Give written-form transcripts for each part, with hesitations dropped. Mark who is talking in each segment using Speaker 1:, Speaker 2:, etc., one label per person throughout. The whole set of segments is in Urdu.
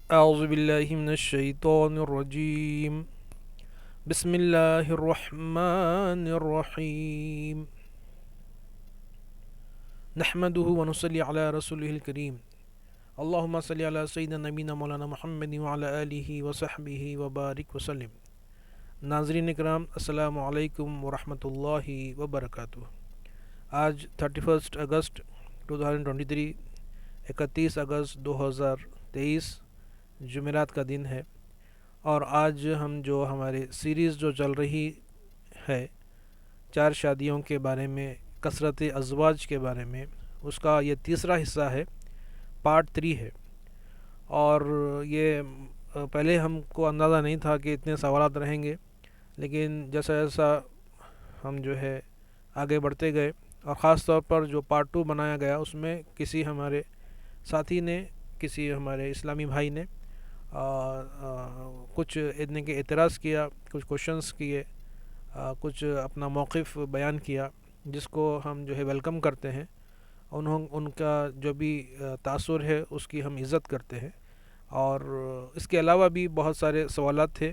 Speaker 1: أعوذ بالله من الشيطان الرجيم. بسم الله الرحمن الرحيم. نحمده ونصلي على رسوله الكريم. اللهم صل على سيدنا نبينا مولانا محمد وعلى آله وصحبه وبارك وسلم. ناظرین اکرام، السلام علیکم ورحمۃ اللہ وبرکاتہ۔ آج 31 اگست 2023، 31 اگست 2023 جمعرات کا دن ہے، اور آج ہم جو ہمارے سیریز جو چل رہی ہے 4 شادیوں کے بارے میں، کثرت ازواج کے بارے میں، اس کا یہ تیسرا حصہ ہے، پارٹ 3 ہے۔ اور یہ پہلے ہم کو اندازہ نہیں تھا کہ اتنے سوالات رہیں گے، لیکن جیسا جیسا ہم جو ہے آگے بڑھتے گئے، اور خاص طور پر جو پارٹ 2 بنایا گیا اس میں کسی ہمارے ساتھی نے، کسی ہمارے اسلامی بھائی نے کچھ اتنے کے اعتراض کیا، کچھ کوشچنس کیے، کچھ اپنا موقف بیان کیا، جس کو ہم جو ہے ویلکم کرتے ہیں۔ ان کا جو بھی تاثر ہے اس کی ہم عزت کرتے ہیں۔ اور اس کے علاوہ بھی بہت سارے سوالات تھے۔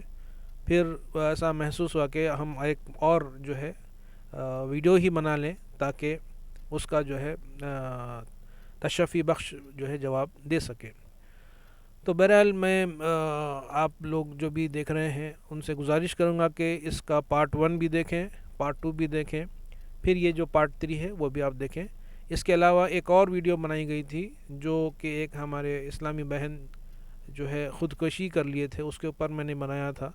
Speaker 1: پھر ایسا محسوس ہوا کہ ہم ایک اور جو ہے ویڈیو ہی بنا لیں تاکہ اس کا جو ہے تشفی بخش جو ہے جواب دے سکے۔ تو بہرحال میں آپ لوگ جو بھی دیکھ رہے ہیں ان سے گزارش کروں گا کہ اس کا پارٹ 1 بھی دیکھیں، پارٹ 2 بھی دیکھیں، پھر یہ جو پارٹ 3 ہے وہ بھی آپ دیکھیں۔ اس کے علاوہ ایک اور ویڈیو بنائی گئی تھی جو کہ ایک ہمارے اسلامی بہن جو ہے خودکشی کر لیے تھے، اس کے اوپر میں نے بنایا تھا۔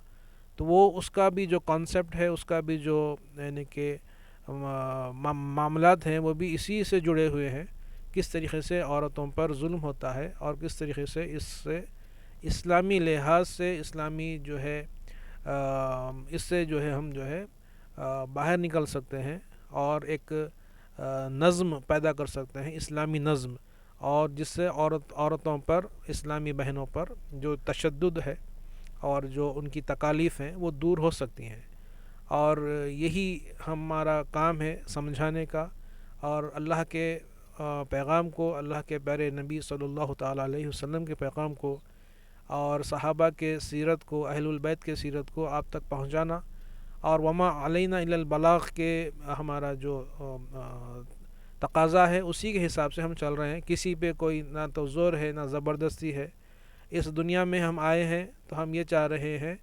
Speaker 1: تو وہ اس کا بھی جو کانسیپٹ ہے، اس کا بھی جو یعنی کہ معاملات ہیں، وہ بھی اسی سے جڑے ہوئے ہیں، کس طریقے سے عورتوں پر ظلم ہوتا ہے اور کس طریقے سے اس سے اسلامی لحاظ سے، اسلامی جو ہے اس سے جو ہے ہم جو ہے باہر نکل سکتے ہیں اور ایک نظم پیدا کر سکتے ہیں، اسلامی نظم، اور جس سے عورتوں پر، اسلامی بہنوں پر جو تشدد ہے اور جو ان کی تکالیف ہیں وہ دور ہو سکتی ہیں۔ اور یہی ہمارا کام ہے سمجھانے کا، اور اللہ کے پیغام کو، اللہ کے پیارے نبی صلی اللہ تعالیٰ علیہ وسلم کے پیغام کو اور صحابہ کے سیرت کو، اہل البیت کے سیرت کو آپ تک پہنچانا، اور وما علینا الا البلاغ کے ہمارا جو تقاضا ہے اسی کے حساب سے ہم چل رہے ہیں۔ کسی پہ کوئی نہ تو زور ہے نہ زبردستی ہے۔ اس دنیا میں ہم آئے ہیں تو ہم یہ چاہ رہے ہیں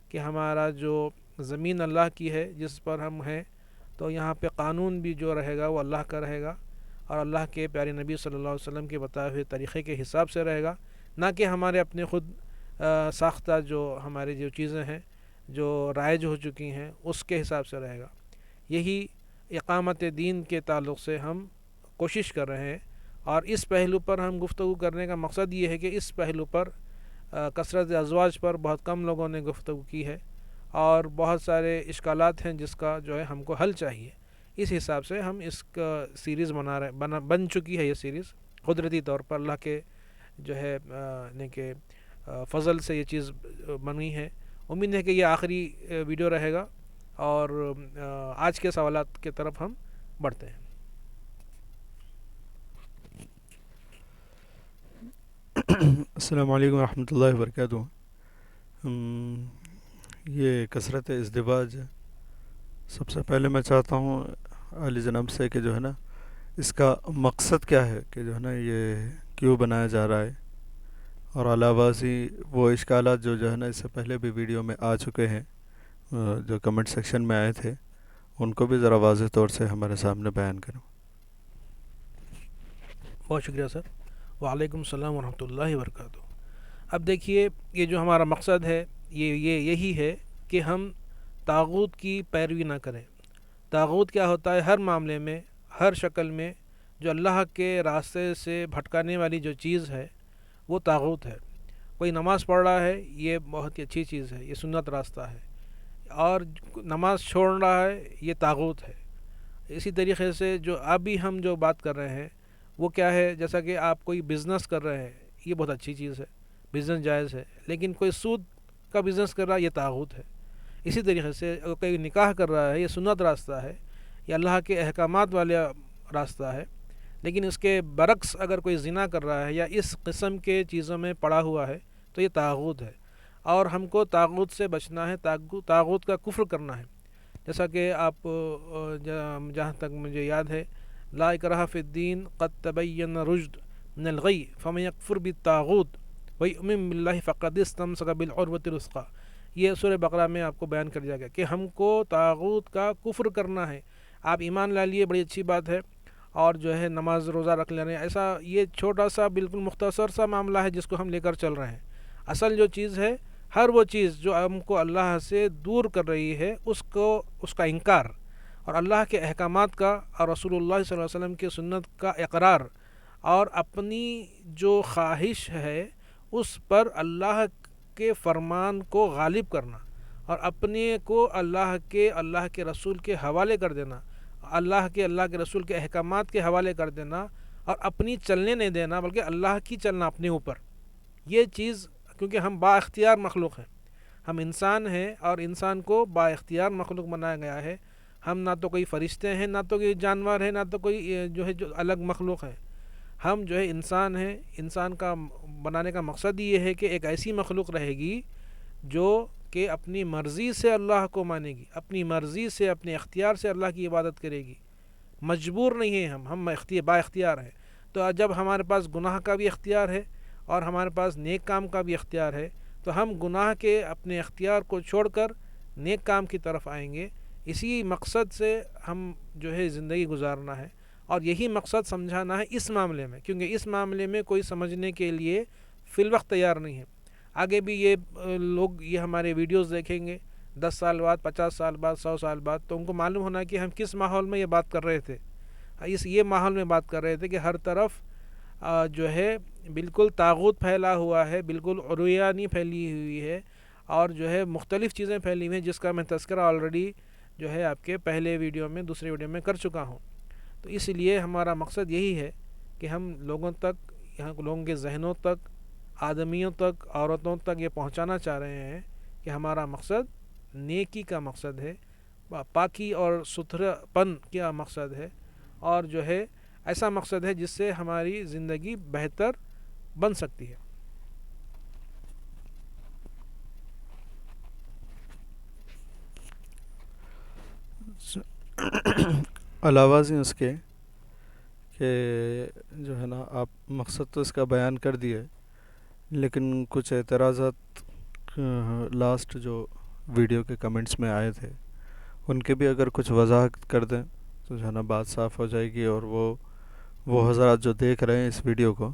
Speaker 1: کہ ہمارا جو زمین اللہ کی ہے جس پر ہم ہیں، تو یہاں پہ قانون بھی جو رہے گا وہ اللہ کا رہے گا، اور اللہ کے پیارے نبی صلی اللہ علیہ وسلم کے بتائے ہوئے طریقے کے حساب سے رہے گا، نہ کہ ہمارے اپنے خود ساختہ جو ہماری جو چیزیں ہیں جو رائج ہو چکی ہیں اس کے حساب سے رہے گا۔ یہی اقامت دین کے تعلق سے ہم کوشش کر رہے ہیں، اور اس پہلو پر ہم گفتگو کرنے کا مقصد یہ ہے کہ اس پہلو پر کثرت ازواج پر بہت کم لوگوں نے گفتگو کی ہے، اور بہت سارے اشکالات ہیں جس کا جو ہے ہم کو حل چاہیے۔ اس حساب سے ہم اس کا سیریز بن چکی ہے۔ یہ سیریز قدرتی طور پر اللہ کے جو ہے یعنی کہ فضل سے یہ چیز بنی ہے۔ امید ہے کہ یہ آخری ویڈیو رہے گا، اور آج کے سوالات کی طرف ہم بڑھتے ہیں۔
Speaker 2: السلام علیکم ورحمۃ اللہ وبرکاتہ۔ یہ کثرت ازدواج، سب سے پہلے میں چاہتا ہوں علی جناب سے کہ جو ہے نا اس کا مقصد کیا ہے، کہ جو ہے نا یہ کیوں بنایا جا رہا ہے، اور علاوہ ازیں وہ اشکالات جو ہے نا اس سے پہلے بھی ویڈیو میں آ چکے ہیں، جو کمنٹ سیکشن میں آئے تھے، ان کو بھی ذرا واضح طور سے ہمارے سامنے بیان کروں۔
Speaker 1: بہت شکریہ سر۔ وعلیکم السلام ورحمۃ اللہ وبرکاتہ۔ اب دیکھیے، یہ جو ہمارا مقصد ہے یہی ہے کہ ہم طاغوت کی پیروی نہ کریں۔ طاغوت کیا ہوتا ہے؟ ہر معاملے میں، ہر شکل میں جو اللہ کے راستے سے بھٹکانے والی جو چیز ہے وہ طاغوت ہے۔ کوئی نماز پڑھ رہا ہے، یہ بہت ہی اچھی چیز ہے، یہ سنت راستہ ہے، اور نماز چھوڑ رہا ہے یہ طاغوت ہے۔ اسی طریقے سے جو ابھی ہم جو بات کر رہے ہیں وہ کیا ہے؟ جیسا کہ آپ کوئی بزنس کر رہے ہیں، یہ بہت اچھی چیز ہے، بزنس جائز ہے، لیکن کوئی سود کا بزنس کر رہا ہے یہ طاغوت ہے۔ اسی طریقے سے اگر کوئی نکاح کر رہا ہے، یہ سنت راستہ ہے، یہ اللہ کے احکامات والے راستہ ہے، لیکن اس کے برعکس اگر کوئی زنا کر رہا ہے یا اس قسم کے چیزوں میں پڑا ہوا ہے تو یہ طاغوت ہے، اور ہم کو طاغوت سے بچنا ہے، طاغوت کا کفر کرنا ہے. جیسا کہ آپ جہاں تک مجھے یاد ہے، لا اکراہ فی الدین قد تبین رشد من الغی فمن یکفر بالطاغوت ویؤمن باللہ فقد استمسک بالعروۃ الوثقی. یہ سورہ بقرہ میں آپ کو بیان کر دیا گیا کہ ہم کو طاغوت کا کفر کرنا ہے. آپ ایمان لا لیے، بڑی اچھی بات ہے، اور جو ہے نماز روزہ رکھ لے رہے ہیں، ایسا یہ چھوٹا سا بالکل مختصر سا معاملہ ہے جس کو ہم لے کر چل رہے ہیں. اصل جو چیز ہے، ہر وہ چیز جو ہم کو اللہ سے دور کر رہی ہے اس کا انکار، اور اللہ کے احکامات کا اور رسول اللہ صلی اللہ علیہ وسلم کی سنت کا اقرار، اور اپنی جو خواہش ہے اس پر اللہ کے فرمان کو غالب کرنا، اور اپنے کو اللہ کے رسول کے حوالے کر دینا، اللہ کے رسول کے احکامات کے حوالے کر دینا، اور اپنی چلنے نہیں دینا بلکہ اللہ کی چلنا اپنے اوپر. یہ چیز، کیونکہ ہم با اختیار مخلوق ہیں، ہم انسان ہیں، اور انسان کو با اختیار مخلوق بنایا گیا ہے. ہم نہ تو کوئی فرشتے ہیں، نہ تو کوئی جانور ہیں، نہ تو کوئی جو الگ مخلوق ہے. ہم جو ہے انسان ہیں. انسان کا بنانے کا مقصد یہ ہے کہ ایک ایسی مخلوق رہے گی جو کہ اپنی مرضی سے اللہ کو مانے گی، اپنی مرضی سے، اپنے اختیار سے اللہ کی عبادت کرے گی. مجبور نہیں ہیں ہم با اختیار ہیں. تو جب ہمارے پاس گناہ کا بھی اختیار ہے اور ہمارے پاس نیک کام کا بھی اختیار ہے، تو ہم گناہ کے اپنے اختیار کو چھوڑ کر نیک کام کی طرف آئیں گے. اسی مقصد سے ہم جو ہے زندگی گزارنا ہے، اور یہی مقصد سمجھانا ہے اس معاملے میں، کیونکہ اس معاملے میں کوئی سمجھنے کے لیے فی الوقت تیار نہیں ہے. آگے بھی یہ لوگ یہ ہمارے ویڈیوز دیکھیں گے 10 سال بعد، 50 سال بعد، 100 سال بعد، تو ان کو معلوم ہونا کہ ہم کس ماحول میں یہ بات کر رہے تھے. یہ ماحول میں بات کر رہے تھے کہ ہر طرف جو ہے بالکل طاغوت پھیلا ہوا ہے، بالکل عریانی پھیلی ہوئی ہے، اور جو ہے مختلف چیزیں پھیلی ہوئی ہیں جس کا میں تذکرہ آلریڈی جو ہے آپ کے پہلے ویڈیو میں، دوسرے ویڈیو میں کر چکا ہوں. تو اس لیے ہمارا مقصد یہی ہے کہ ہم لوگوں تک، یہاں لوگوں کے ذہنوں تک، آدمیوں تک، عورتوں تک یہ پہنچانا چاہ رہے ہیں کہ ہمارا مقصد نیکی کا مقصد ہے، پاکی اور ستھرا پن کا مقصد ہے، اور جو ہے ایسا مقصد ہے جس سے ہماری زندگی بہتر بن سکتی ہے.
Speaker 2: علاوہ ازیں اس کے کہ جو ہے نا آپ مقصد تو اس کا بیان کر دیے، لیکن کچھ اعتراضات لاسٹ جو ویڈیو کے کمنٹس میں آئے تھے ان کے بھی اگر کچھ وضاحت کر دیں تو جو ہے نا بات صاف ہو جائے گی، اور وہ حضرات جو دیکھ رہے ہیں اس ویڈیو کو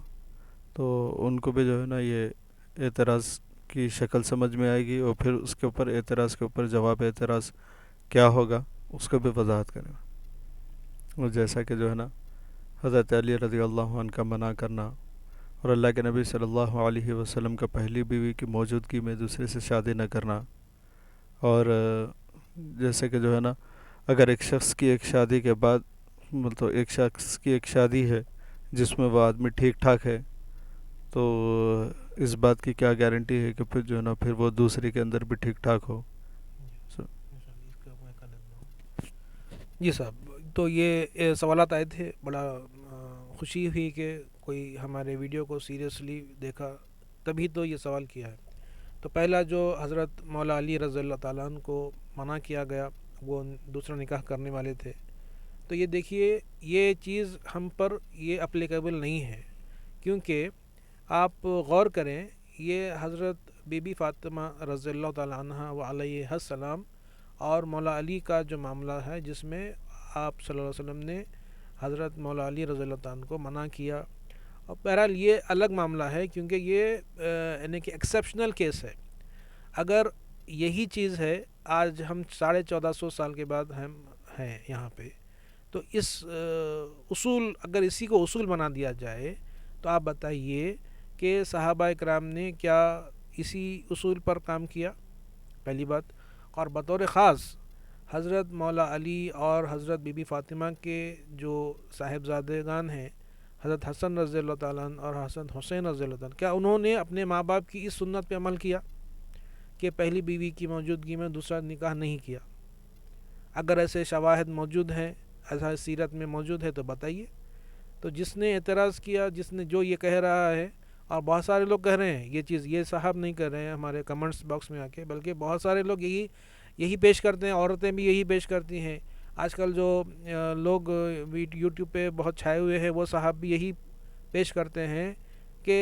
Speaker 2: تو ان کو بھی جو ہے نا یہ اعتراض کی شکل سمجھ میں آئے گی، اور پھر اس کے اوپر اعتراض کے اوپر جواب اعتراض کیا ہوگا اس کو بھی وضاحت کریں. اور جیسا کہ جو ہے نا حضرت علی رضی اللہ عنہ کا منع کرنا، اور اللہ کے نبی صلی اللہ علیہ وسلم کا پہلی بیوی کی موجودگی میں دوسرے سے شادی نہ کرنا، اور جیسے کہ جو ہے نا اگر ایک شخص کی ایک شادی کے بعد، مطلب ایک شخص کی ایک شادی ہے جس میں وہ آدمی ٹھیک ٹھاک ہے، تو اس بات کی کیا گارنٹی ہے کہ پھر جو ہے نا پھر وہ دوسری کے اندر بھی ٹھیک ٹھاک ہو.
Speaker 1: جی صاحب، تو یہ سوالات آئے تھے، بڑا خوشی ہوئی کہ کوئی ہمارے ویڈیو کو سیریسلی دیکھا، تبھی تو یہ سوال کیا ہے. تو پہلا جو حضرت مولا علی رضی اللہ تعالیٰ عنہ کو منع کیا گیا، وہ دوسرا نکاح کرنے والے تھے. تو یہ دیکھیے، یہ چیز ہم پر یہ اپلیکیبل نہیں ہے، کیونکہ آپ غور کریں، یہ حضرت بی بی فاطمہ رضی اللہ تعالیٰ عنہ و علیہ السلام اور مولا علی کا جو معاملہ ہے، جس میں آپ صلی اللہ علیہ وسلم نے حضرت مولا علی رضی اللہ عنہ کو منع کیا. اور بہرحال یہ الگ معاملہ ہے، کیونکہ یہ یعنی کہ ایکسیپشنل کیس ہے. اگر یہی چیز ہے، آج ہم 1450 سال کے بعد ہم ہیں یہاں پہ، تو اس اصول، اگر اسی کو اصول بنا دیا جائے تو آپ بتائیے کہ صحابہ اکرام نے کیا اسی اصول پر کام کیا؟ پہلی بات. اور بطور خاص حضرت مولا علی اور حضرت بی بی فاطمہ کے جو صاحبزادگان ہیں، حضرت حسن رضی اللہ تعالیٰ عنہ اور حسن حسین رضی اللہ تعالیٰ عنہ، کیا انہوں نے اپنے ماں باپ کی اس سنت پہ عمل کیا کہ پہلی بیوی کی موجودگی میں دوسرا نکاح نہیں کیا؟ اگر ایسے شواہد موجود ہیں، ایسا سیرت میں موجود ہے تو بتائیے. تو جس نے اعتراض کیا، جس نے جو یہ کہہ رہا ہے، اور بہت سارے لوگ کہہ رہے ہیں یہ چیز، یہ صاحب نہیں کر رہے ہیں ہمارے کمنٹس باکس میں آ کے، بلکہ بہت سارے لوگ یہی پیش کرتے ہیں، عورتیں بھی یہی پیش کرتی ہیں، آج کل جو لوگ یوٹیوب پہ بہت چھائے ہوئے ہیں وہ صاحب بھی یہی پیش کرتے ہیں کہ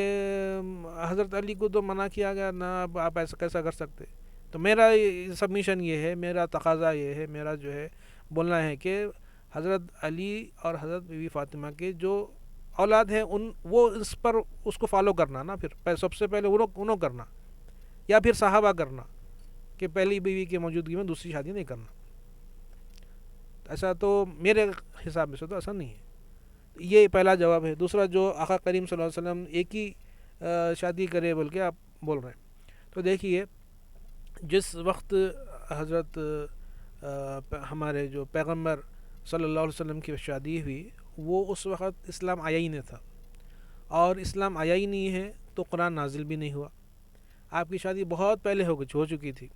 Speaker 1: حضرت علی کو تو منع کیا گیا نا، اب آپ ایسا کیسا کر سکتے. تو میرا سبمیشن یہ ہے، میرا تقاضا یہ ہے، میرا جو ہے بولنا ہے کہ حضرت علی اور حضرت بی بی فاطمہ کے جو اولاد ہیں وہ اس پر اس کو فالو کرنا نا، پھر سب سے پہلے انہوں کرنا، یا پھر صحابہ کرنا کہ پہلی بیوی کی موجودگی میں دوسری شادی نہیں کرنا. ایسا تو میرے حساب سے تو ایسا نہیں ہے. یہ پہلا جواب ہے. دوسرا، جو آقا کریم صلی اللہ علیہ وسلم ایک ہی شادی کرے بول کے آپ بول رہے ہیں، تو دیکھیے جس وقت حضرت ہمارے جو پیغمبر صلی اللہ علیہ وسلم کی شادی ہوئی، وہ اس وقت اسلام آیا ہی نہیں تھا، اور اسلام آیا ہی نہیں ہے تو قرآن نازل بھی نہیں ہوا. آپ کی شادی بہت پہلے ہو چکی تھی،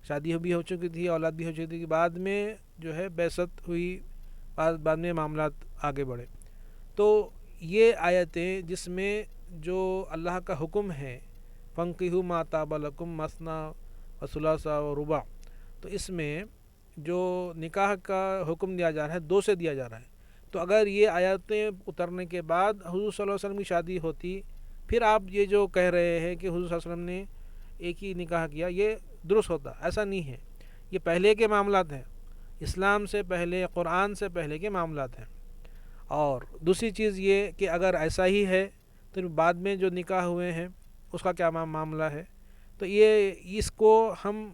Speaker 1: شادی بھی ہو چکی تھی، اولاد بھی ہو چکی تھی. بعد میں جو ہے بعثت ہوئی، بعد میں معاملات آگے بڑھے. تو یہ آیتیں جس میں جو اللہ کا حکم ہے فَانْكِحُوا مَا طَابَ لَكُم مَثْنَىٰ وَثُلَاثَ وَرُبَاعَ، تو اس میں جو نکاح کا حکم دیا جا رہا ہے 2 سے دیا جا رہا ہے. تو اگر یہ آیتیں اترنے کے بعد حضور صلی اللہ علیہ وسلم کی شادی ہوتی، پھر آپ یہ جو کہہ رہے ہیں کہ حضور صلی اللہ علیہ وسلم نے ایک ہی نکاح کیا، یہ درست ہوتا. ایسا نہیں ہے، یہ پہلے کے معاملات ہیں، اسلام سے پہلے، قرآن سے پہلے کے معاملات ہیں. اور دوسری چیز یہ کہ اگر ایسا ہی ہے تو بعد میں جو نکاح ہوئے ہیں اس کا کیا معاملہ ہے. تو اس کو ہم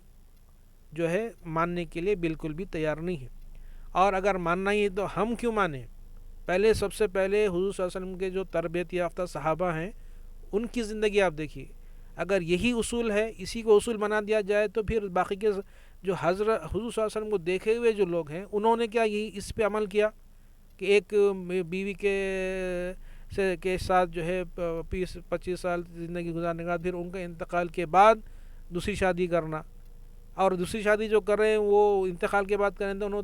Speaker 1: جو ہے ماننے کے لیے بالکل بھی تیار نہیں ہے. اور اگر ماننا ہی ہے تو ہم کیوں مانیں؟ پہلے سب سے پہلے حضور صلی اللہ علیہ وسلم کے جو تربیت یافتہ صحابہ ہیں ان کی زندگی آپ دیکھیے. اگر یہی اصول ہے، اسی کو اصول بنا دیا جائے، تو پھر باقی کے جو حضور صلی اللہ علیہ وسلم کو دیکھے ہوئے جو لوگ ہیں انہوں نے کیا یہی اس پہ عمل کیا کہ ایک بیوی کے ساتھ جو ہے 20-25 سال زندگی گزارنے کے بعد پھر ان کے انتقال کے بعد دوسری شادی کرنا، اور دوسری شادی جو کر رہے ہیں وہ انتقال کے بعد کریں تو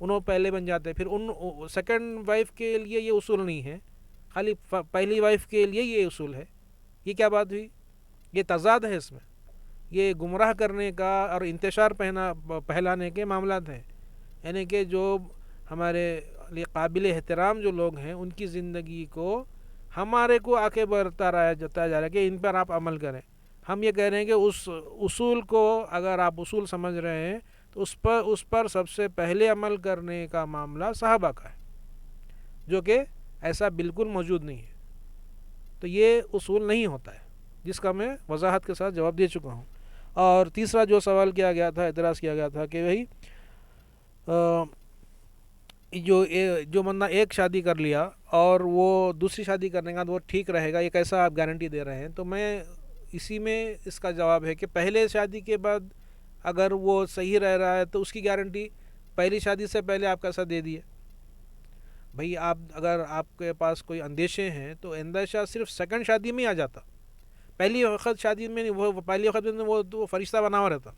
Speaker 1: انہوں پہلے بن جاتے ہیں. پھر ان سیکنڈ وائف کے لیے یہ اصول نہیں ہے، خالی پہلی وائف کے لیے یہ اصول ہے. یہ کیا بات ہوئی؟ یہ تضاد ہے اس میں، یہ گمراہ کرنے کا اور انتشار پھیلانے کے معاملات ہیں. یعنی کہ جو ہمارے لیے قابل احترام جو لوگ ہیں ان کی زندگی کو ہمارے کو آگے بتایا جا رہا ہے کہ ان پر آپ عمل کریں. ہم یہ کہہ رہے ہیں کہ اس اصول کو اگر آپ اصول سمجھ رہے ہیں تو اس پر سب سے پہلے عمل کرنے کا معاملہ صحابہ کا ہے، جو کہ ایسا بالکل موجود نہیں ہے. تو یہ اصول نہیں ہوتا ہے، جس کا میں وضاحت کے ساتھ جواب دے چکا ہوں. اور تیسرا جو سوال کیا گیا تھا، اعتراض کیا گیا تھا کہ بھائی جو بندہ ایک شادی کر لیا اور وہ دوسری شادی کرنے کے بعد وہ ٹھیک رہے گا، یہ کیسا آپ گارنٹی دے رہے ہیں؟ تو میں اسی میں اس کا جواب ہے کہ پہلے شادی کے بعد اگر وہ صحیح رہ رہا ہے تو اس کی گارنٹی پہلی شادی سے پہلے آپ کیسا دے دیے؟ بھئی اگر آپ کے پاس کوئی اندیشے ہیں تو اندیشہ صرف سیکنڈ شادی میں ہی آ جاتا، پہلی وقت شادی میں نہیں. وہ پہلی وقت میں وہ فرشتہ بنا ہوا رہتا.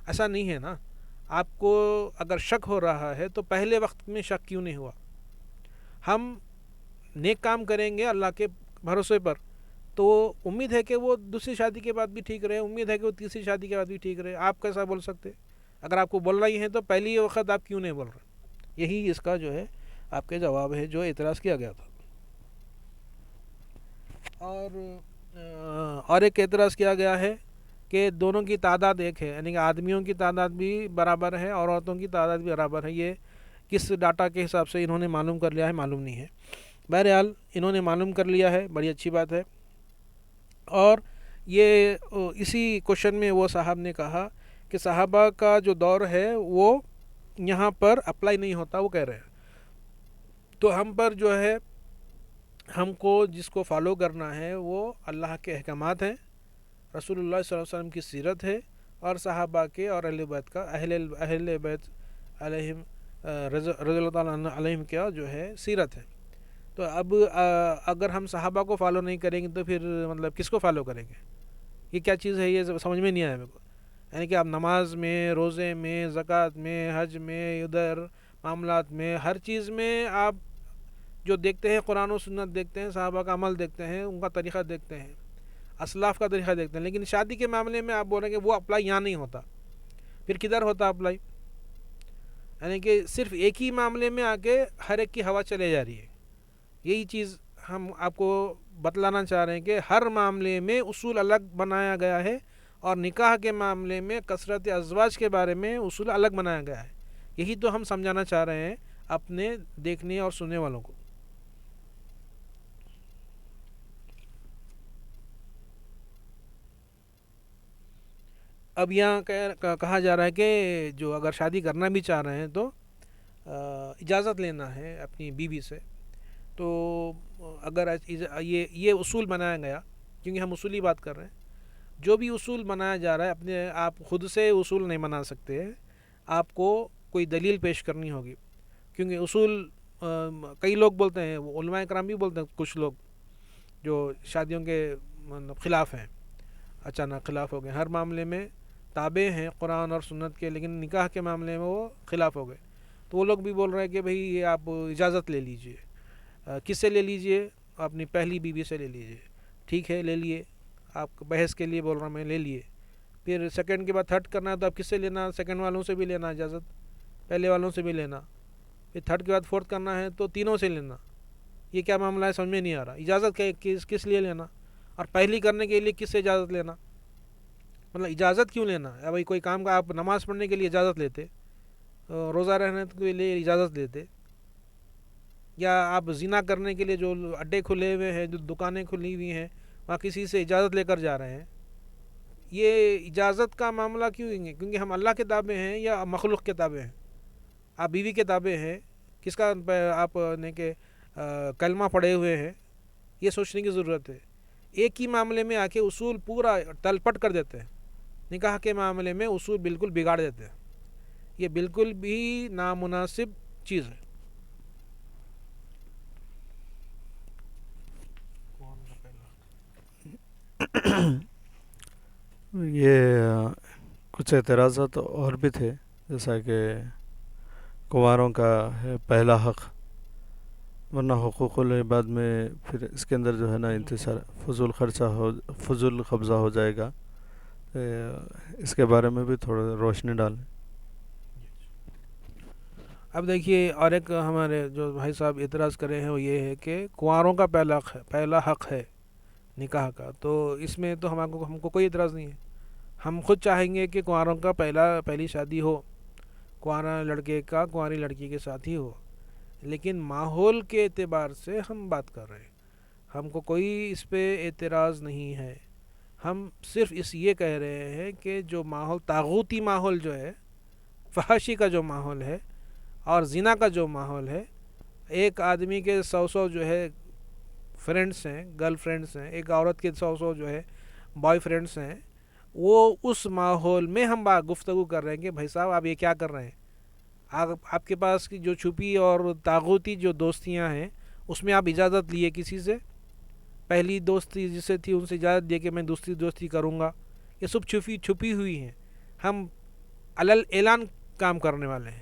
Speaker 1: ایسا نہیں ہے نا. آپ کو اگر شک ہو رہا ہے تو پہلے وقت میں شک کیوں نہیں ہوا؟ ہم نیک کام کریں گے اللہ کے بھروسے پر، تو امید ہے کہ وہ دوسری شادی کے بعد بھی ٹھیک رہے، امید ہے کہ وہ تیسری شادی کے بعد بھی ٹھیک رہے. آپ کیسا بول سکتے؟ اگر آپ کو بولنا ہی ہے تو پہلی وقت آپ کیوں نہیں بول رہے؟ یہی اس کا جو ہے آپ کے جواب ہے جو اعتراض کیا گیا تھا. اور ایک اعتراض کیا گیا ہے کہ دونوں کی تعداد ایک ہے، یعنی کہ آدمیوں کی تعداد بھی برابر ہے اور عورتوں کی تعداد بھی برابر ہے. یہ کس ڈاٹا کے حساب سے انہوں نے معلوم کر لیا ہے معلوم نہیں ہے. بہرحال انہوں نے معلوم کر لیا ہے، بڑی اچھی بات ہے. اور یہ اسی کوشچن میں وہ صاحب نے کہا کہ صحابہ کا جو دور ہے وہ یہاں پر اپلائی نہیں ہوتا، وہ کہہ رہے ہیں. تو ہم پر جو ہے ہم کو جس کو فالو کرنا ہے وہ اللہ کے احکامات ہیں، رسول اللہ صلی اللہ علیہ وسلم کی سیرت ہے، اور صحابہ کے اور اہل بیت کا اہل بیت علیہم رضی اللہ تعالیٰ عنہ علیہم کیا جو ہے سیرت ہے. تو اب اگر ہم صحابہ کو فالو نہیں کریں گے تو پھر مطلب کس کو فالو کریں گے؟ یہ کیا چیز ہے؟ یہ سمجھ میں نہیں آیا میرے کو. یعنی کہ آپ نماز میں، روزے میں، زکوٰۃ میں، حج میں، ادھر معاملات میں، ہر چیز میں آپ جو دیکھتے ہیں قرآن و سنت دیکھتے ہیں، صحابہ کا عمل دیکھتے ہیں، ان کا طریقہ دیکھتے ہیں، اسلاف کا طریقہ دیکھتے ہیں، لیکن شادی کے معاملے میں آپ بول رہے ہیں کہ وہ اپلائی یہاں نہیں ہوتا، پھر کدھر ہوتا اپلائی؟ یعنی کہ صرف ایک ہی معاملے میں آ کے ہر ایک کی ہوا چلے جا رہی ہے. یہی چیز ہم آپ کو بتلانا چاہ رہے ہیں کہ ہر معاملے میں اصول الگ بنایا گیا ہے، اور نکاح کے معاملے میں کثرت ازواج کے بارے میں اصول الگ بنایا گیا ہے. یہی تو ہم سمجھانا چاہ رہے ہیں اپنے دیکھنے اور سننے والوں کو. اب یہاں کہا جا رہا ہے کہ جو اگر شادی کرنا بھی چاہ رہے ہیں تو اجازت لینا ہے اپنی بیوی سے. تو اگر یہ اصول بنایا گیا، کیونکہ ہم اصولی بات کر رہے ہیں، جو بھی اصول بنایا جا رہا ہے اپنے آپ خود سے اصول نہیں بنا سکتے، آپ کو کوئی دلیل پیش کرنی ہوگی. کیونکہ اصول کئی لوگ بولتے ہیں، علماء کرام بھی بولتے ہیں، کچھ لوگ جو شادیوں کے خلاف ہیں، اچانک خلاف ہو گئے، ہر معاملے میں تابع ہیں قرآن اور سنت کے، لیکن نکاح کے معاملے میں وہ خلاف ہو گئے. تو وہ لوگ بھی بول رہے ہیں کہ بھئی یہ آپ اجازت لے لیجئے. کس سے لے لیجئے؟ اپنی پہلی بیوی سے لے لیجئے. ٹھیک ہے، لے لیے، آپ بحث کے لیے بول رہا ہوں میں، لے لیے. پھر سیکنڈ کے بعد تھرڈ کرنا ہے تو آپ کس سے لینا؟ سیکنڈ والوں سے بھی لینا اجازت، پہلے والوں سے بھی لینا. پھر تھرڈ کے بعد فورتھ کرنا ہے تو تینوں سے لینا. یہ کیا معاملہ ہے؟ سمجھ میں نہیں آ رہا. اجازت کس لیے لینا؟ اور پہلی کرنے کے لیے کس سے اجازت لینا؟ مطلب اجازت کیوں لینا؟ بھائی کوئی کام کا آپ نماز پڑھنے کے لیے اجازت لیتے، روزہ رہنے کے لیے اجازت لیتے، یا آپ زنا کرنے کے لیے جو اڈے کھلے ہوئے ہیں، جو دکانیں کھلی ہوئی ہیں، وہاں کسی سے اجازت لے کر جا رہے ہیں. یہ اجازت کا معاملہ کیوں ہے؟ کیونکہ ہم اللہ کے تابع ہیں یا مخلوق کے تابع ہیں؟ آپ بیوی کے تابع ہیں، کس کا آپ نے کہ کلمہ پڑھے ہوئے ہیں؟ یہ سوچنے کی ضرورت ہے. ایک ہی معاملے میں آ کے اصول پورا تلپٹ کر دیتے ہیں. نکاح کے معاملے میں اصول بالکل بگاڑ دیتے ہیں. یہ بالکل بھی نامناسب چیز ہے.
Speaker 2: یہ کچھ اعتراضات اور بھی تھے، جیسا کہ کنواروں کا ہے پہلا حق، ورنہ حقوق العباد میں پھر اس کے اندر جو ہے نا انتشار فضول خرچہ فضول قبضہ ہو جائے گا. اس کے بارے میں بھی تھوڑا روشنی ڈالیں.
Speaker 1: اب دیکھیے، اور ایک ہمارے جو بھائی صاحب اعتراض کرے ہیں وہ یہ ہے کہ کنواروں کا پہلا حق ہے نکاح کا. تو اس میں تو ہم کو کوئی اعتراض نہیں ہے. ہم خود چاہیں گے کہ کنواروں کا پہلی شادی ہو، کنوارا لڑکے کا کنواری لڑکی کے ساتھ ہی ہو. لیکن ماحول کے اعتبار سے ہم بات کر رہے ہیں، ہم کو کوئی اس پہ اعتراض نہیں ہے. ہم صرف یہ کہہ رہے ہیں کہ جو ماحول طاغوتی ماحول جو ہے، فحاشی کا جو ماحول ہے اور زنا کا جو ماحول ہے، ایک آدمی کے 100 جو ہے فرینڈس ہیں، گرل فرینڈس ہیں، ایک عورت کے 100 جو ہے بوائے فرینڈس ہیں، وہ اس ماحول میں ہم گفتگو کر رہے ہیں کہ بھائی صاحب آپ یہ کیا کر رہے ہیں؟ آپ کے پاس کی جو چھپی اور طاغوتی جو دوستیاں ہیں، اس میں آپ اجازت لیے کسی سے، پہلی دوستی جس سے تھی ان سے اجازت دیے کہ میں دوسری دوستی کروں گا. یہ سب چھپی ہوئی ہیں. ہم علل اعلان کام کرنے والے ہیں،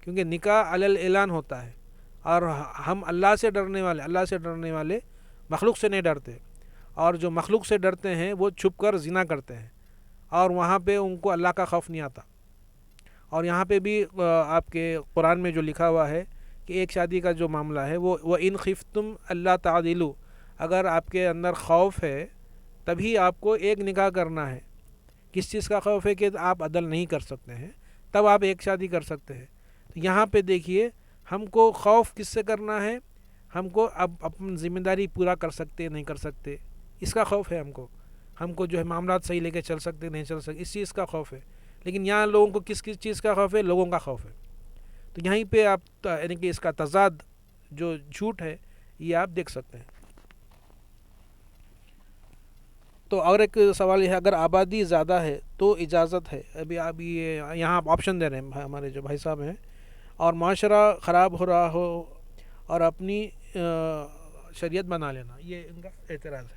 Speaker 1: کیونکہ نکاح علل اعلان ہوتا ہے، اور ہم اللہ سے ڈرنے والے مخلوق سے نہیں ڈرتے. اور جو مخلوق سے ڈرتے ہیں وہ چھپ کر زنا کرتے ہیں، اور وہاں پہ ان کو اللہ کا خوف نہیں آتا. اور یہاں پہ بھی آپ کے قرآن میں جو لکھا ہوا ہے کہ ایک شادی کا جو معاملہ ہے وہ ان خفتم اللہ تعدلوا، اگر آپ کے اندر خوف ہے تبھی آپ کو ایک نکاح کرنا ہے. کس چیز کا خوف ہے؟ کہ آپ عدل نہیں کر سکتے ہیں، تب آپ ایک شادی کر سکتے ہیں. تو یہاں پہ دیکھیے، ہم کو خوف کس سے کرنا ہے؟ ہم کو اب اپنی ذمہ داری پورا کر سکتے نہیں کر سکتے، اس کا خوف ہے. ہم کو جو ہے معاملات صحیح لے کے چل سکتے نہیں چل سکتے، اس چیز کا خوف ہے. لیکن یہاں لوگوں کو کس چیز کا خوف ہے؟ لوگوں کا خوف ہے. تو یہیں پہ آپ یعنی کہ اس کا تضاد جو جھوٹ ہے یہ آپ دیکھ سکتے ہیں. تو اور ایک سوال یہ ہے، اگر آبادی زیادہ ہے تو اجازت ہے. ابھی یہ یہاں آپ آپشن دے رہے ہیں ہمارے جو بھائی صاحب ہیں، اور معاشرہ خراب ہو رہا ہو اور اپنی شریعت بنا لینا، یہ ان کا اعتراض ہے.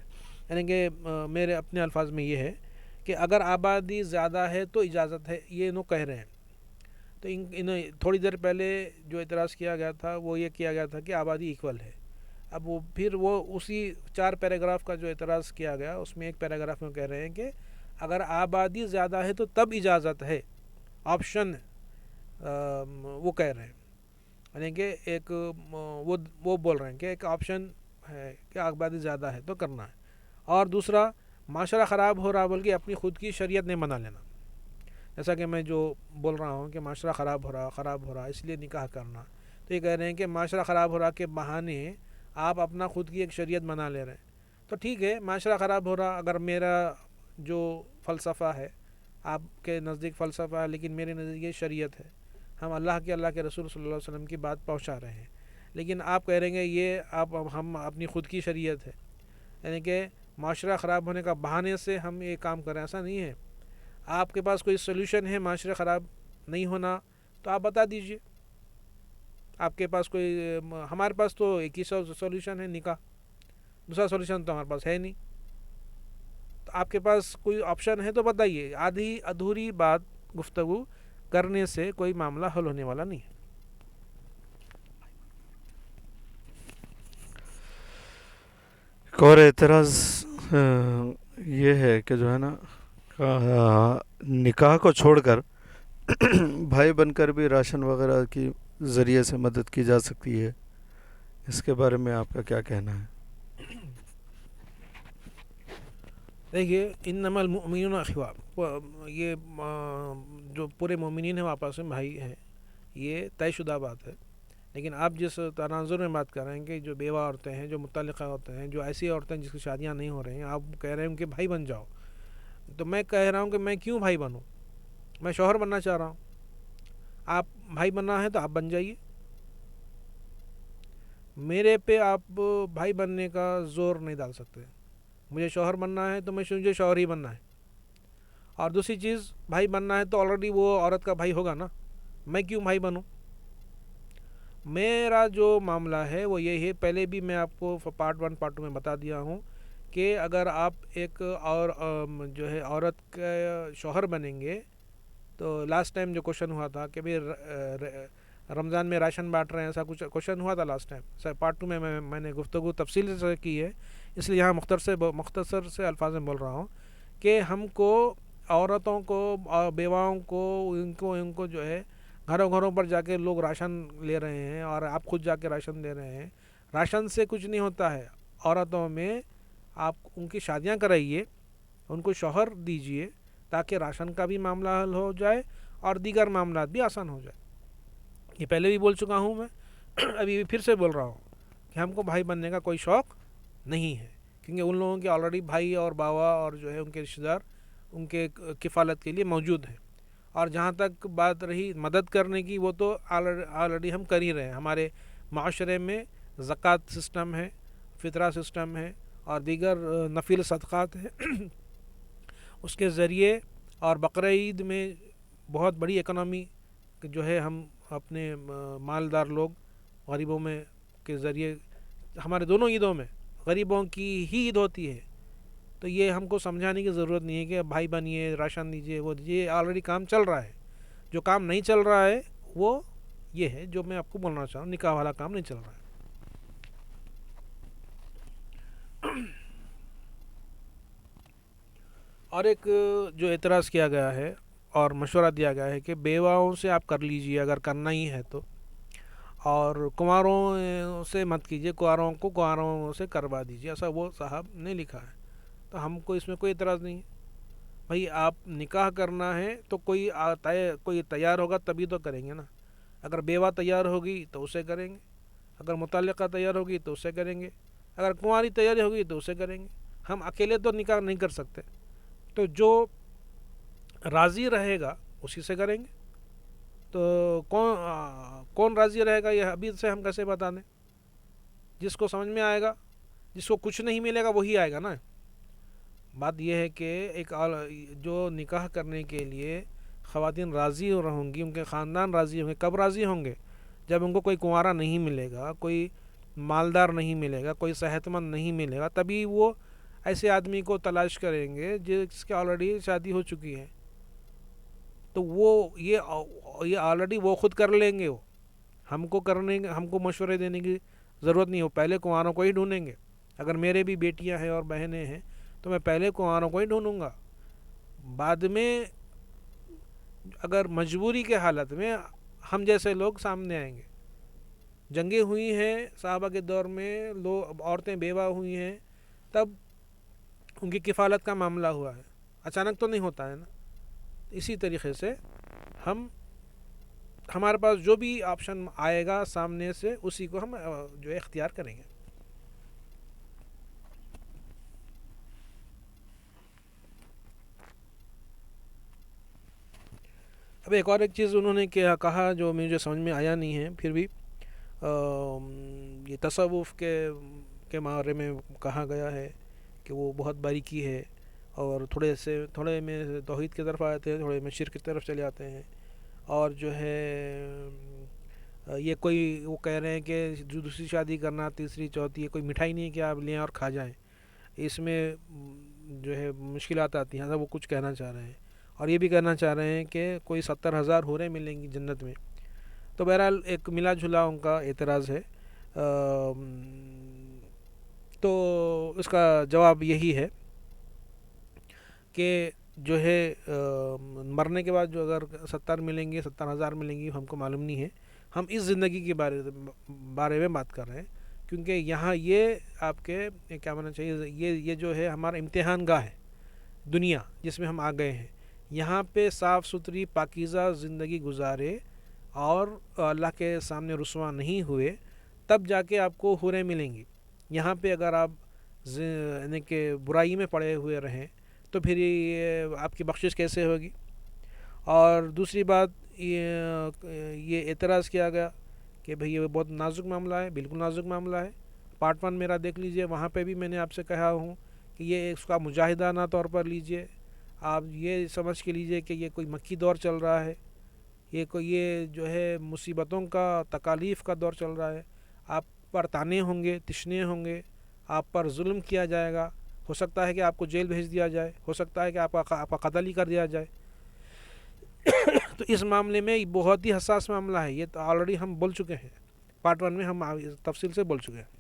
Speaker 1: یعنی کہ میرے اپنے الفاظ میں یہ ہے کہ اگر آبادی زیادہ ہے تو اجازت ہے، یہ انہوں کہہ رہے ہیں. تو انہیں تھوڑی دیر پہلے جو اعتراض کیا گیا تھا وہ یہ کیا گیا تھا کہ آبادی ایکول ہے. اب وہ پھر وہ اسی 4 پیراگراف کا جو اعتراض کیا گیا اس میں ایک پیراگراف میں کہہ رہے ہیں کہ اگر آبادی زیادہ ہے تو تب اجازت ہے، آپشن وہ کہہ رہے ہیں، یعنی کہ ایک وہ بول رہے ہیں کہ ایک آپشن ہے کہ آبادی زیادہ ہے تو کرنا ہے، اور دوسرا معاشرہ خراب ہو رہا بول کے اپنی خود کی شریعت نہیں بنا لینا، جیسا کہ میں جو بول رہا ہوں کہ معاشرہ خراب ہو رہا اس لیے نکاح کرنا، تو یہ کہہ رہے ہیں کہ معاشرہ خراب ہو رہا کے بہانے آپ اپنا خود کی ایک شریعت بنا لے رہے ہیں، تو ٹھیک ہے معاشرہ خراب ہو رہا، اگر میرا جو فلسفہ ہے آپ کے نزدیک فلسفہ ہے لیکن میرے نزدیک یہ شریعت ہے، ہم اللہ کے رسول صلی اللہ علیہ وسلم کی بات پہنچا رہے ہیں، لیکن آپ کہہ رہے ہیں یہ ہم اپنی خود کی شریعت ہے، یعنی کہ معاشرہ خراب ہونے کا بہانے سے ہم یہ کام کریں، ایسا نہیں ہے۔ آپ کے پاس کوئی سولوشن ہے معاشرہ خراب نہیں ہونا تو آپ بتا دیجئے، آپ کے پاس کوئی، ہمارے پاس تو ایک ہی سولوشن ہے نکاح، دوسرا سولوشن تو ہمارے پاس ہے نہیں، تو آپ کے پاس کوئی آپشن ہے تو بتائیے، آدھی ادھوری بات گفتگو کرنے سے کوئی معاملہ حل ہونے والا نہیں ہے۔
Speaker 2: ایک اور اعتراض یہ ہے کہ جو ہے نا نکاح کو چھوڑ کر بھائی بن کر بھی راشن وغیرہ کی ذریعے سے مدد کی جا سکتی ہے، اس کے بارے میں آپ کا کیا کہنا ہے؟
Speaker 1: دیکھیے انما المؤمنون اخوہ، یہ جو پورے مومنین ہیں وہ آپس میں بھائی ہیں، یہ طے شدہ بات ہے، لیکن آپ جس تناظر میں بات کر رہے ہیں کہ جو بیوہ عورتیں ہیں، جو متعلقہ عورتیں ہیں، جو ایسی عورتیں جس کی شادیاں نہیں ہو رہی ہیں، آپ کہہ رہے ہیں کہ بھائی بن جاؤ، تو میں کہہ رہا ہوں کہ میں کیوں بھائی بنوں، میں شوہر بننا چاہ رہا ہوں، آپ بھائی بننا ہے تو آپ بن جائیے، میرے پہ آپ بھائی بننے کا زور نہیں ڈال سکتے، مجھے شوہر بننا ہے تو مجھے شوہر ہی بننا ہے، اور دوسری چیز بھائی بننا ہے تو آلریڈی وہ عورت کا بھائی ہوگا نا، میں کیوں بھائی بنوں؟ میرا جو معاملہ ہے وہ یہ ہے، پہلے بھی میں آپ کو پارٹ 1 پارٹ 2 میں بتا دیا ہوں کہ اگر آپ ایک اور جو ہے عورت کا شوہر بنیں گے، تو لاسٹ ٹائم جو کوشچن ہوا تھا کہ رمضان میں راشن بانٹ رہے ہیں، ایسا کچھ کوشچن ہوا تھا لاسٹ ٹائم، پارٹ 2 میں نے گفتگو تفصیل سے کی ہے، اس لیے یہاں مختصر سے الفاظ میں بول رہا ہوں کہ ہم کو عورتوں کو، بیواؤں کو، ان کو جو ہے گھروں پر جا کے لوگ راشن لے رہے ہیں، اور آپ خود جا کے راشن دے رہے ہیں، راشن سے کچھ نہیں ہوتا ہے، عورتوں میں آپ ان کی شادیاں کرائیے، ان کو شوہر دیجئے تاکہ راشن کا بھی معاملہ حل ہو جائے اور دیگر معاملات بھی آسان ہو جائے۔ یہ پہلے بھی بول چکا ہوں میں، ابھی بھی پھر سے بول رہا ہوں کہ ہم کو بھائی بننے کا کوئی شوق نہیں ہے، کیونکہ ان لوگوں کے آلریڈی بھائی اور باوا اور جو ہے ان کے رشتہ دار ان کے کفالت کے لیے موجود ہیں، اور جہاں تک بات رہی مدد کرنے کی، وہ تو آلریڈی ہم کر ہی رہے ہیں، ہمارے معاشرے میں زکوٰۃ سسٹم ہے، فطرہ سسٹم ہے، اور دیگر نفل صدقات ہیں، اس کے ذریعے، اور بقرہ عید میں بہت بڑی اکنامی جو ہے ہم اپنے مالدار لوگ غریبوں میں کے ذریعے، ہمارے دونوں عیدوں میں غریبوں کی ہی عید ہوتی ہے، تو یہ ہم کو سمجھانے کی ضرورت نہیں ہے کہ بھائی بنیے، راشن دیجیے، وہ دیجیے، آلریڈی کام چل رہا ہے، جو کام نہیں چل رہا ہے وہ یہ ہے جو میں آپ کو بولنا چاہوں، نکاح والا کام نہیں چل رہا ہے۔ اور ایک جو اعتراض کیا گیا ہے اور مشورہ دیا گیا ہے کہ بیواؤں سے آپ کر لیجئے اگر کرنا ہی ہے تو، اور کنواروں سے مت کیجیے، کنواروں سے کروا دیجیے، ایسا وہ صاحب نے لکھا ہے، تو ہم کو اس میں کوئی اعتراض نہیں ہے، بھائی آپ نکاح کرنا ہے تو کوئی تیار ہوگا تبھی تو کریں گے نا، اگر بیوہ تیار ہوگی تو اسے کریں گے، اگر متعلقہ تیار ہوگی تو اسے کریں گے، اگر کنواری تیاری ہوگی تو اسے کریں گے، ہم اکیلے تو نکاح نہیں کر سکتے، تو جو راضی رہے گا اسی سے کریں گے، تو کون راضی رہے گا یہ ابھی سے ہم کیسے بتا دیں؟ جس کو سمجھ میں آئے گا، جس کو کچھ نہیں ملے گا وہی آئے گا نا۔ بات یہ ہے کہ ایک جو نکاح کرنے کے لیے خواتین راضی ہوں گی، ان کے خاندان راضی ہوں گے، کب راضی ہوں گے؟ جب ان کو کوئی کنوارا نہیں ملے گا، کوئی مالدار نہیں ملے گا، کوئی صحت مند نہیں ملے گا، تبھی وہ ایسے آدمی کو تلاش کریں گے جس کی آلریڈی شادی ہو چکی ہے، تو وہ یہ آلریڈی وہ خود کر لیں گے، ہم کو مشورے دینے کی ضرورت نہیں ہو، پہلے کنواروں کو ہی ڈھونڈیں گے. اگر میرے بھی بیٹیاں ہیں اور بہنیں ہیں تو میں پہلے کنواروں کو ہی ڈھونڈوں گا. بعد میں اگر مجبوری کے حالت میں ہم جیسے لوگ سامنے آئیں گے. جنگیں ہوئی ہیں صحابہ کے دور میں، لوگ عورتیں بیوہ ہوئی ہیں، تب ان کی کفالت کا معاملہ ہوا ہے. اچانک تو نہیں ہوتا ہے نا. اسی طریقے سے ہمارے پاس جو بھی آپشن آئے گا سامنے سے اسی کو ہم جو ہے اختیار کریں گے. اب ایک چیز انہوں نے کہا جو مجھے سمجھ میں آیا نہیں ہے، پھر بھی یہ تصوف کے بارے میں کہا گیا ہے کہ وہ بہت باریکی ہے، اور تھوڑے میں توحید کی طرف آتے ہیں، تھوڑے میں شرک کی طرف چلے آتے ہیں. اور جو ہے یہ وہ کہہ رہے ہیں کہ جو دوسری شادی کرنا، تیسری چوتھی، کوئی مٹھائی نہیں ہے کہ آپ لیں اور کھا جائیں، اس میں جو ہے مشکلات آتی ہیں. وہ کچھ کہنا چاہ رہے ہیں، اور یہ بھی کہنا چاہ رہے ہیں کہ کوئی 70,000 حوریں ملیں گی جنت میں. تو بہرحال ایک ملا جلا ان کا اعتراض ہے. تو اس کا جواب یہی ہے کہ جو ہے مرنے کے بعد جو اگر 70 ملیں گے، 70,000 ملیں گی، ہم کو معلوم نہیں ہے. ہم اس زندگی کے بارے میں بات کر رہے ہیں، کیونکہ یہاں یہ آپ کے کیا ہونا چاہیے، یہ جو ہے ہمارا امتحان گاہ ہے، دنیا جس میں ہم آ گئے ہیں. یہاں پہ صاف ستھری پاکیزہ زندگی گزارے اور اللہ کے سامنے رسوا نہیں ہوئے، تب جا کے آپ کو حوریں ملیں گی. یہاں پہ اگر آپ یعنی کہ برائی میں پڑے ہوئے رہیں تو پھر یہ آپ کی بخشش کیسے ہوگی. اور دوسری بات یہ اعتراض کیا گیا کہ بھئی یہ بہت نازک معاملہ ہے. بالکل نازک معاملہ ہے. پارٹ 1 میرا دیکھ لیجئے، وہاں پہ بھی میں نے آپ سے کہا ہوں کہ یہ اس کا مجاہدانہ طور پر لیجئے. آپ یہ سمجھ کے لیجئے کہ یہ کوئی مکی دور چل رہا ہے، یہ جو ہے مصیبتوں کا، تکالیف کا دور چل رہا ہے. آپ پر تانے ہوں گے، تشنے ہوں گے، آپ پر ظلم کیا جائے گا. ہو سکتا ہے کہ آپ کو جیل بھیج دیا جائے، ہو سکتا ہے کہ آپ کا قتل ہی کر دیا جائے. تو اس معاملے میں بہت ہی حساس معاملہ ہے. یہ تو آلریڈی ہم بول چکے ہیں، پارٹ 1 میں ہم تفصیل سے بول چکے ہیں.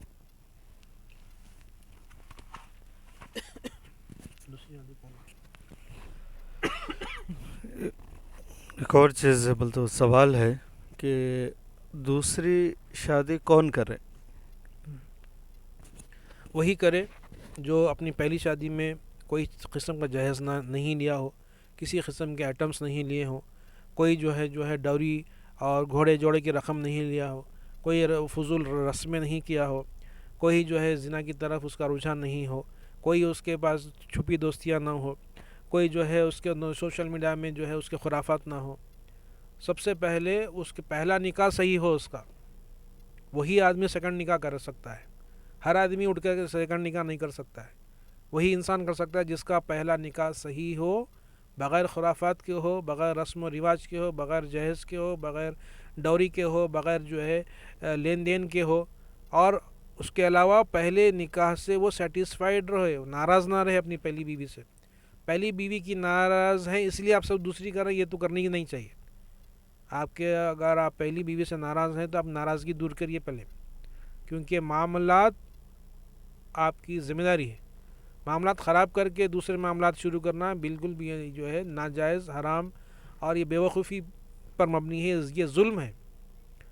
Speaker 2: ایک اور چیز بولتے سوال ہے کہ دوسری شادی کون کرے؟
Speaker 1: وہی کرے جو اپنی پہلی شادی میں کوئی قسم کا جہیز نہیں لیا ہو، کسی قسم کے آئٹمس نہیں لیے ہوں، کوئی جو ہے ڈوری اور گھوڑے جوڑے کی رقم نہیں لیا ہو، کوئی فضول رسمیں نہیں کیا ہو، کوئی جو ہے زنا کی طرف اس کا رجحان نہیں ہو، کوئی اس کے پاس چھپی دوستیاں نہ ہو، کوئی جو ہے اس کے سوشل میڈیا میں جو ہے اس کے خرافات نہ ہو. سب سے پہلے اس کے پہلا نکاح صحیح ہو اس کا، وہی آدمی سیکنڈ نکاح کر سکتا ہے. ہر آدمی اٹھ کے سیکنڈ نکاح نہیں کر سکتا ہے. وہی انسان کر سکتا ہے جس کا پہلا نکاح صحیح ہو، بغیر خرافات کے ہو، بغیر رسم و رواج کے ہو، بغیر جہیز کے ہو، بغیر ڈوری کے ہو، بغیر جو ہے لین دین کے ہو، اور اس کے علاوہ پہلے نکاح سے وہ سیٹسفائیڈ رہے، ناراض نہ رہے اپنی پہلی بیوی سے. پہلی بیوی کی ناراض ہیں اس لیے آپ سب دوسری کر رہے ہیں، یہ تو کرنی ہی نہیں چاہیے. اگر آپ پہلی بیوی سے ناراض ہیں تو آپ ناراضگی دور کریے پہلے، کیونکہ معاملات آپ کی ذمہ داری ہے. معاملات خراب کر کے دوسرے معاملات شروع کرنا بالکل بھی جو ہے ناجائز، حرام، اور یہ بیوقوفی پر مبنی ہے. یہ ظلم ہے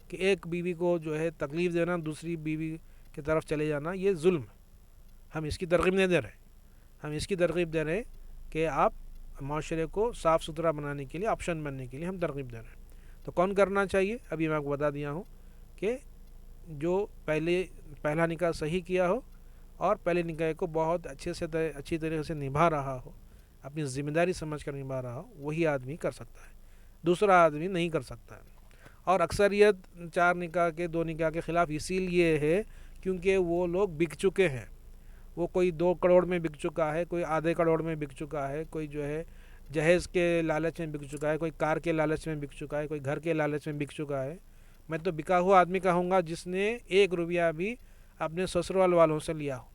Speaker 1: کہ ایک بیوی کو جو ہے تکلیف دینا، دوسری بیوی کی طرف چلے جانا، یہ ظلم ہے. ہم اس کی ترغیب نہیں دے رہے. ہم اس کی ترغیب دے رہے ہیں کہ آپ معاشرے کو صاف ستھرا بنانے کے لیے، آپشن بننے کے لیے ہم ترغیب دے رہے ہیں. تو کون کرنا چاہیے؟ ابھی میں آپ کو بتا دیا ہوں کہ جو پہلا نکاح صحیح کیا ہو اور پہلے نکاح کو بہت اچھی طریقے سے نبھا رہا ہو، اپنی ذمہ داری سمجھ کر نبھا رہا ہو، وہی آدمی کر سکتا ہے. دوسرا آدمی نہیں کر سکتا ہے. اور اکثریت 4 نکاح کے 2 نکاح کے خلاف اسی لیے ہے کیونکہ وہ لوگ بک چکے ہیں. وہ کوئی 2 کروڑ میں بک چکا ہے، کوئی آدھے کروڑ میں بک چکا ہے، کوئی جو ہے جہیز کے لالچ میں بک چکا ہے، کوئی کار کے لالچ میں بک چکا ہے، کوئی گھر کے لالچ میں بک چکا ہے. میں تو بکا ہوا آدمی کہوں گا جس نے 1 روپیہ بھی اپنے سسرال والوں سے لیا ہو،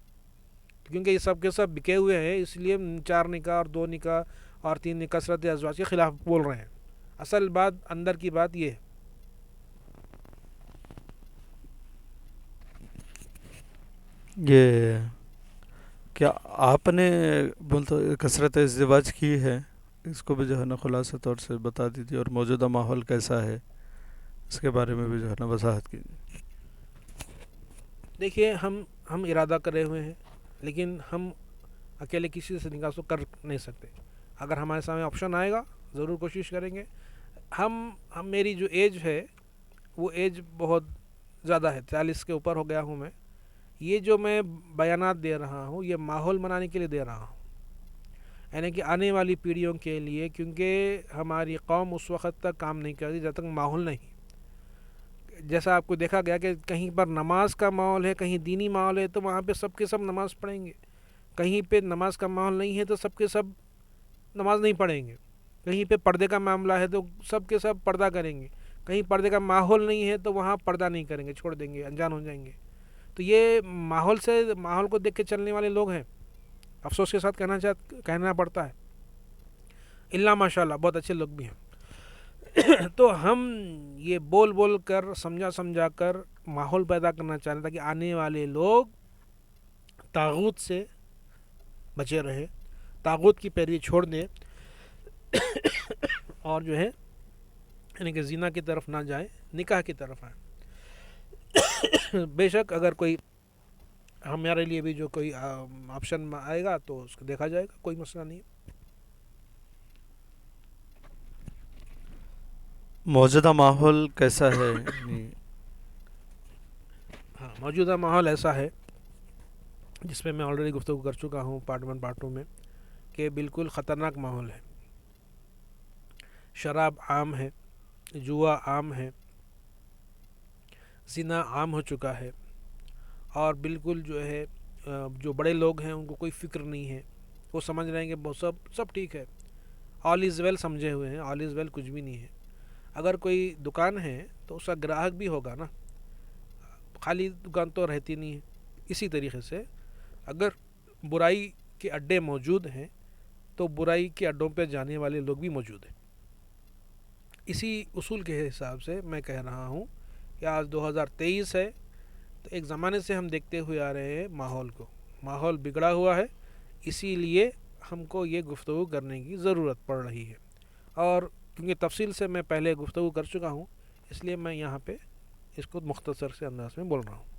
Speaker 1: کیونکہ یہ سب کے سب بکے ہوئے ہیں. اس لیے 4 نکاح اور 2 نکاح اور 3 نکاح کثرت ازواج کے خلاف بول رہے ہیں. اصل بات، اندر کی بات یہ ہے.
Speaker 2: یہ کیا آپ نے بولتے کثرت ازدواج کی ہے؟ اس کو بھی جو ہے نا خلاصہ طور سے بتا دیجیے، اور موجودہ ماحول کیسا ہے اس کے بارے میں بھی جو ہے نا وضاحت کیجیے۔
Speaker 1: دیکھیے، ہم ارادہ کرے ہوئے ہیں، لیکن ہم اکیلے کسی سے نکاح کر نہیں سکتے۔ اگر ہمارے سامنے آپشن آئے گا ضرور کوشش کریں گے۔ ہم میری جو ایج ہے وہ ایج بہت زیادہ ہے، 40 کے اوپر ہو گیا ہوں میں۔ یہ جو میں بیانات دے رہا ہوں یہ ماحول بنانے کے لیے دے رہا ہوں، یعنی کہ آنے والی پیڑھیوں کے لیے، کیونکہ ہماری قوم اس وقت تک کام نہیں کرتی جب تک ماحول نہیں۔ جیسا آپ کو دیکھا گیا کہ کہیں پر نماز کا ماحول ہے، کہیں دینی ماحول ہے، تو وہاں پہ سب کے سب نماز پڑھیں گے۔ کہیں پہ نماز کا ماحول نہیں ہے تو سب کے سب نماز نہیں پڑھیں گے۔ کہیں پہ پردے کا معاملہ ہے تو سب کے سب پردہ کریں گے۔ کہیں پردے کا ماحول نہیں ہے تو وہاں پردہ نہیں کریں گے، چھوڑ دیں گے، انجان ہو جائیں گے۔ تو یہ ماحول کو دیکھ کے چلنے والے لوگ ہیں، افسوس کے ساتھ کہنا پڑتا ہے۔ اللہ ماشاء اللہ بہت اچھے لوگ بھی ہیں۔ تو ہم یہ بول کر سمجھا کر ماحول پیدا کرنا چاہ رہے ہیں تاکہ آنے والے لوگ طاغوت سے بچے رہے، طاغوت کی پیروی چھوڑ دیں، اور جو ہے یعنی کہ زنا کی طرف نہ جائیں، نکاح کی طرف آئیں۔ بے شک اگر کوئی ہمارے لیے بھی جو کوئی آپشن آئے گا تو اس کو دیکھا جائے گا، کوئی مسئلہ نہیں ہے۔
Speaker 2: موجودہ ماحول کیسا ہے؟ یعنی
Speaker 1: ہاں، موجودہ ماحول ایسا ہے جس پہ میں آلریڈی گفتگو کر چکا ہوں پارٹ 1 پارٹ 2 میں، کہ بالکل خطرناک ماحول ہے۔ شراب عام ہے، جوا عام ہے، زنا عام ہو چکا ہے، اور بالکل جو ہے جو بڑے لوگ ہیں ان کو کوئی فکر نہیں ہے، وہ سمجھ رہے ہیں کہ سب ٹھیک ہے، آل از ویل سمجھے ہوئے ہیں۔ آل از ویل کچھ بھی نہیں ہے۔ اگر کوئی دکان ہے تو اس کا گراہک بھی ہوگا نا، خالی دکان تو رہتی نہیں ہے۔ اسی طریقے سے اگر برائی کے اڈے موجود ہیں تو برائی کے اڈوں پہ جانے والے لوگ بھی موجود ہیں۔ اسی اصول کے حساب سے میں کہہ رہا ہوں کہ آج 2023 ہے، تو ایک زمانے سے ہم دیکھتے ہوئے آ رہے ہیں ماحول بگڑا ہوا ہے، اسی لیے ہم کو یہ گفتگو کرنے کی ضرورت پڑ رہی ہے۔ اور کیونکہ تفصیل سے میں پہلے گفتگو کر چکا ہوں، اس لیے میں یہاں پہ اس کو مختصر سے انداز میں بول رہا ہوں۔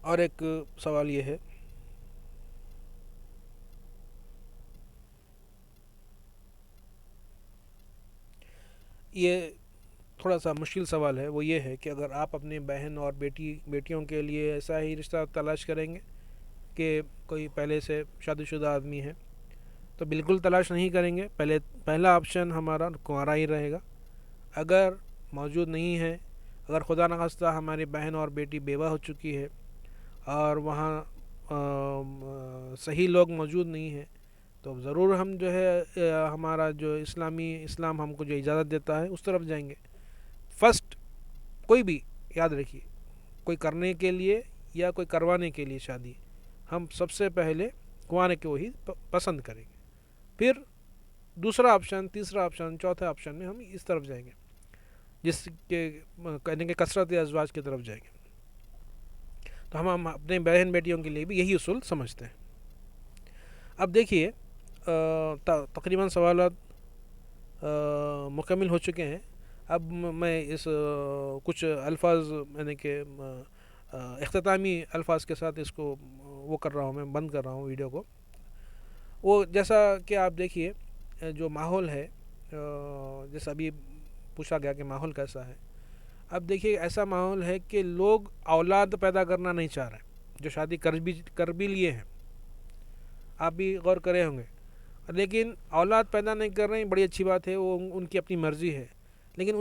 Speaker 1: اور ایک سوال یہ ہے، یہ تھوڑا سا مشکل سوال ہے، وہ یہ ہے کہ اگر آپ اپنے بہن اور بیٹیوں کے لیے ایسا ہی رشتہ تلاش کریں گے کہ کوئی پہلے سے شادی شدہ آدمی ہے، تو بالکل تلاش نہیں کریں گے۔ پہلا آپشن ہمارا کنوارا ہی رہے گا۔ اگر موجود نہیں ہے، اگر خدا نخواستہ ہماری بہن اور بیٹی بیوہ ہو چکی ہے اور وہاں صحیح لوگ موجود نہیں ہیں، تو ضرور ہم جو ہے ہمارا جو اسلام ہم کو جو اجازت دیتا ہے اس طرف جائیں گے۔ فرسٹ کوئی بھی یاد رکھیے، کوئی کرنے کے لیے یا کوئی کروانے کے لیے شادی، ہم سب سے پہلے کنوارے کو ہی پسند کریں گے، پھر دوسرا آپشن، تیسرا آپشن، چوتھا آپشن میں ہم اس طرف جائیں گے، جس کے کہنے کے کثرت ازواج کی طرف جائیں گے۔ تو ہم اپنے بہن بیٹیوں کے لیے بھی یہی اصول سمجھتے ہیں۔ اب دیکھیے، تقریباً سوالات مکمل ہو چکے ہیں۔ اب میں اس کچھ الفاظ یعنی کہ اختتامی الفاظ کے ساتھ اس کو وہ کر رہا ہوں، میں بند کر رہا ہوں ویڈیو کو۔ وہ جیسا کہ آپ دیکھیے جو ماحول ہے، جیسا ابھی پوچھا گیا کہ ماحول کیسا ہے، اب دیکھیے ایسا ماحول ہے کہ لوگ اولاد پیدا کرنا نہیں چاہ رہے، جو شادی کر بھی لیے ہیں، آپ بھی غور کرے ہوں گے، لیکن اولاد پیدا نہیں کر رہے ہیں، بڑی اچھی بات ہے، وہ ان کی اپنی مرضی ہے، لیکن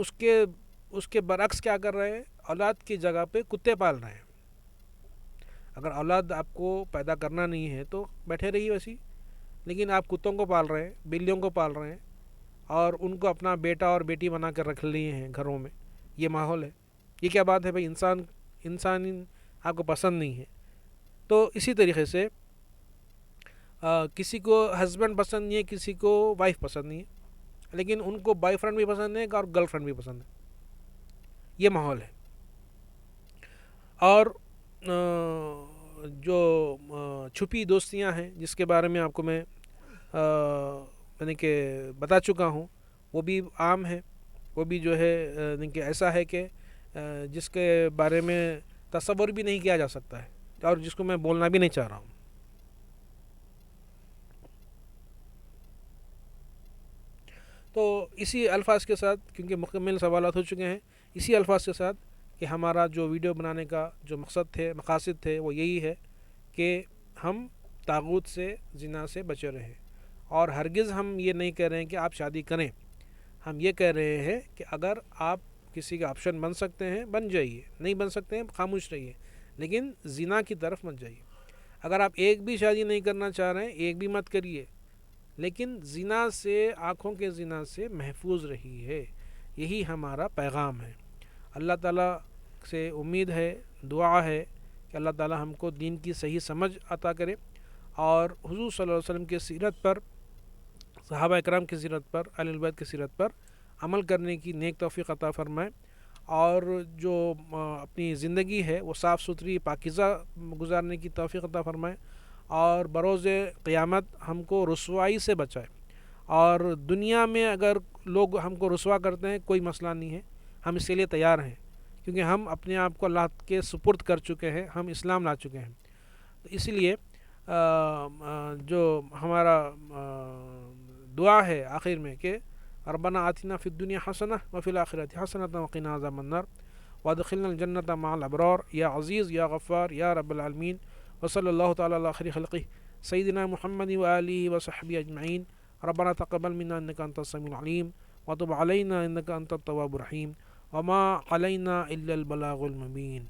Speaker 1: اس کے برعکس کیا کر رہے ہیں، اولاد کی جگہ پہ کتے پال رہے ہیں۔ اگر اولاد آپ کو پیدا کرنا نہیں ہے تو بیٹھے رہیے ویسی، لیکن آپ کتوں کو پال رہے ہیں، بلیوں کو پال رہے ہیں، اور ان کو اپنا بیٹا اور بیٹی بنا کر رکھ لیے ہیں گھروں میں۔ یہ ماحول ہے، یہ کیا بات ہے بھائی؟ انسان آپ کو پسند نہیں ہے۔ تو اسی طریقے سے کسی کو ہسبینڈ پسند نہیں ہے، کسی کو وائف پسند نہیں ہے، لیکن ان کو بوائے فرینڈ بھی پسند ہے اور گرل فرینڈ بھی پسند ہے. یہ ماحول ہے. اور جو چھپی دوستیاں ہیں جس کے بارے میں آپ کو میں یعنی کہ بتا چکا ہوں، وہ بھی عام ہے. وہ بھی جو ہے یعنی کہ ایسا ہے کہ جس کے بارے میں تصور بھی نہیں کیا جا سکتا ہے، اور جس کو میں بولنا بھی نہیں چاہ رہا ہوں. تو اسی الفاظ کے ساتھ، کیونکہ مکمل سوالات ہو چکے ہیں، اسی الفاظ کے ساتھ کہ ہمارا جو ویڈیو بنانے کا جو مقاصد تھے وہ یہی ہے کہ ہم طاغوت سے، زنا سے بچے رہیں. اور ہرگز ہم یہ نہیں کہہ رہے ہیں کہ آپ شادی کریں. ہم یہ کہہ رہے ہیں کہ اگر آپ کسی کا آپشن بن سکتے ہیں بن جائیے، نہیں بن سکتے ہیں خاموش رہیے، لیکن زنا کی طرف مت جائیے. اگر آپ ایک بھی شادی نہیں کرنا چاہ رہے ہیں ایک بھی مت کریے، لیکن زنا سے، آنکھوں کے زنا سے محفوظ رہی ہے. یہی ہمارا پیغام ہے. اللہ تعالیٰ سے امید ہے، دعا ہے کہ اللہ تعالیٰ ہم کو دین کی صحیح سمجھ عطا کرے، اور حضور صلی اللہ علیہ وسلم کی سیرت پر، صحابہ اکرام کی سیرت پر، اہل البیت کی سیرت پر عمل کرنے کی نیک توفیق عطا فرمائے، اور جو اپنی زندگی ہے وہ صاف ستھری پاکیزہ گزارنے کی توفیق عطا فرمائے، اور بروز قیامت ہم کو رسوائی سے بچائے. اور دنیا میں اگر لوگ ہم کو رسوا کرتے ہیں کوئی مسئلہ نہیں ہے، ہم اس کے لیے تیار ہیں، کیونکہ ہم اپنے آپ کو اللہ کے سپرد کر چکے ہیں، ہم اسلام لا چکے ہیں. تو اس لیے جو ہمارا دعا ہے آخر میں کہ ربنا آتنا فی الدنیا حسنہ وفی الآخرۃ حسنۃ وقنا عذاب النار وادخلنا الجنۃ مع الابرار یا عزیز یا غفار یا رب العالمین. وصلی اللہ تعالی علی خیر خلقہ سیدنا محمد وآلہ وصحبہ اجمعین. ربنا تقبل منا انک انت السمیع العلیم وتب علینا انک انت التواب الرحیم وما علینا الا البلاغ المبین.